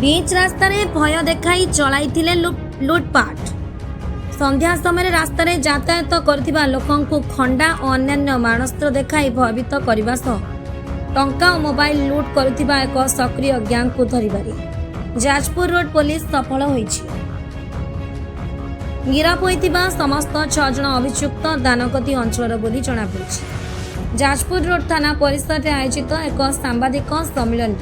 बीच रास्तार भय देखाई चलाइथिले लुटपाट। संध्या समय रास्तार यातायात करुथिबा लोकंकु खंडा और अन्यान्य मारणास्त्र देखाई भयभीत करने सह टंका और मोबाइल लुट करुथिबा एक सक्रिय गैंग को धरिबारे जाजपुर रोड पुलिस सफल होईछि। गिरफ होइतिबा समस्त 6 जन अभियुक्त दानगदी अंचल बोली जଣାपड़िछि। जाजपुर रोड थाना परिसर में आयोजित एक सांबादिक सम्मेलन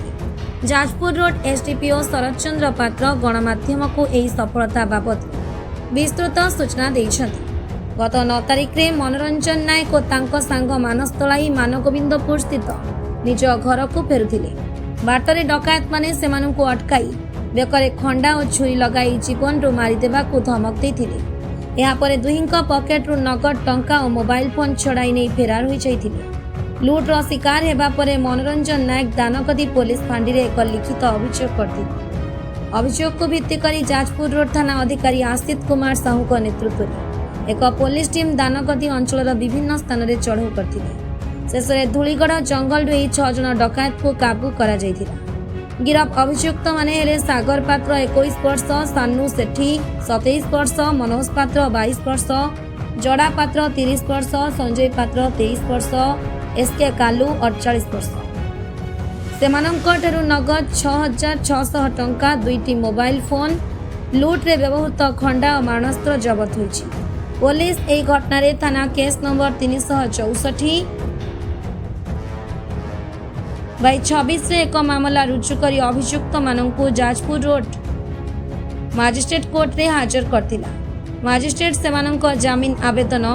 जाजपुर रोड एसडीपीओ शरद चंद्र पात्र गणमाध्यम को यही सफलता बाबद विस्तृत सूचना देइछन्ति। गत 9 तारिख में मनोरंजन नायक और तांको सांग मानस तलाई मानगोविंदपुर स्थित निज घर को फेरुथिले। बाटरे डकायत माने सेमानंकु अटकाई बेकरे खंडा और छुरी लगाई जीवन रु मारिदेबाकू धमक देथिले। एहा परे दुहिंक पॉकेट रु नगद टंका और मोबाइल फोन छड़ाई नहीं फेरार होई जाइथिले। लुट रो शिकार हेबा परे मनोरंजन नायक दानगदी पुलिस फांडी रे एक लिखित अभियोग करथिले। अभियोग को भित्ति करी जाजपुर रोड थाना अधिकारी आशित कुमार साहू को नेतृत्व में एक पुलिस टीम दानगदी अंचल विभिन्न स्थान में चढ़ाऊ करथिले। शेष में धूलीगढ़ जंगल 6 जन डकायत को काबू करा जायथिला। गिरफ अभियुक्त माने हेले सागर पात्र 21 वर्ष, सानू सेठी 27 वर्ष, मनोज पात्र 22 वर्ष, जड़ा पात्र 30 वर्ष, संजय पात्र 23 वर्ष, एसके कालू 48 वर्ष। सेमानंकठारु नगद 6600 टंका, 2टी मोबाइल फोन, लुट रे व्यवहृत खंडा और मारणास्त्र जबत होइछि। पुलिस एही घटना रे थाना केस नंबर 364/26 रे एक मामला रुजु करी अभियुक्त मानंकु जाजपुर रोड मजिस्ट्रेट कोर्ट रे हाजर करथिला। मजिस्ट्रेट सेमानंक जामिन आवेदन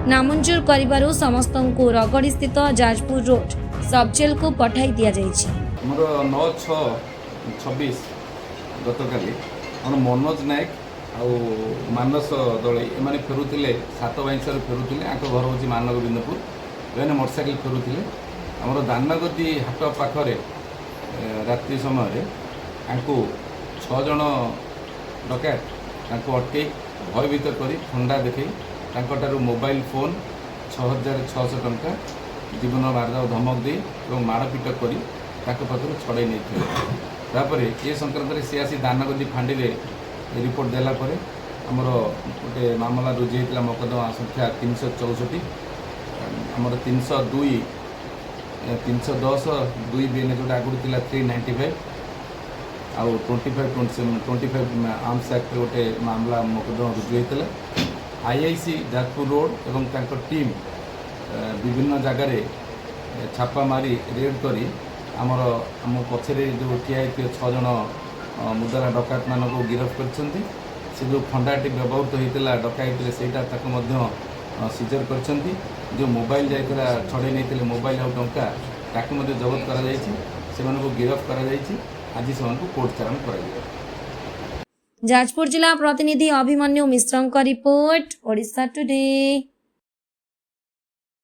नामंजूर करिबारु समस्तंकु रगड़ी स्थित जाजपुर रोड सब जेल को पठाई दिया जाइछि। मोर 9/6/26 गतकाली आम मनोज नायक आ मानस दले एमाने फेरुथिले 7 बाइंसर फेरुथिले। आक घर होची मानगोविंदपुर। एने मोटरसाइकिल फेरुथिले। आमर दानगदी हाट पाखरे रात्रि समय आंकु 6 जन डकैत आंकु अटके भयभीत करी खंडा देखई तांकटारु मोबाइल फोन 6600 टंका जीवन मारदा धमक दे और मारपीट कर पाखर छड़े नहीं। तापर ये संक्रांत सी आसी दानगदी फांडी रिपोर्ट देला परे आमर गोटे मामला रुजु होता मकदमा संख्या 364 आमर 302 310 2 बीएन जो आगुरी 395 आउ 25 आर्म्स एक्ट गोटे मामला मकदमा रुजु होता। आईआईसी जाजपुर रोड एवं तांको टीम विभिन्न जगार छापा मारी रेड करी आमर आम पछरे जो ठिया 6 जन मुद्रा डकायत मान को गिरफ्त कर जो खंडाटी व्यवहृत होता डकायत से सीजर कर जो मोबाइल जाता छड़े नहीं मोबाइल और टंका ताकू जबत कर गिरफ्त कर आज से कोर्ट चालान कर। जाजपुर जिला प्रतिनिधि अभिमन्यु मिश्र रिपोर्ट ओडिशा टुडे।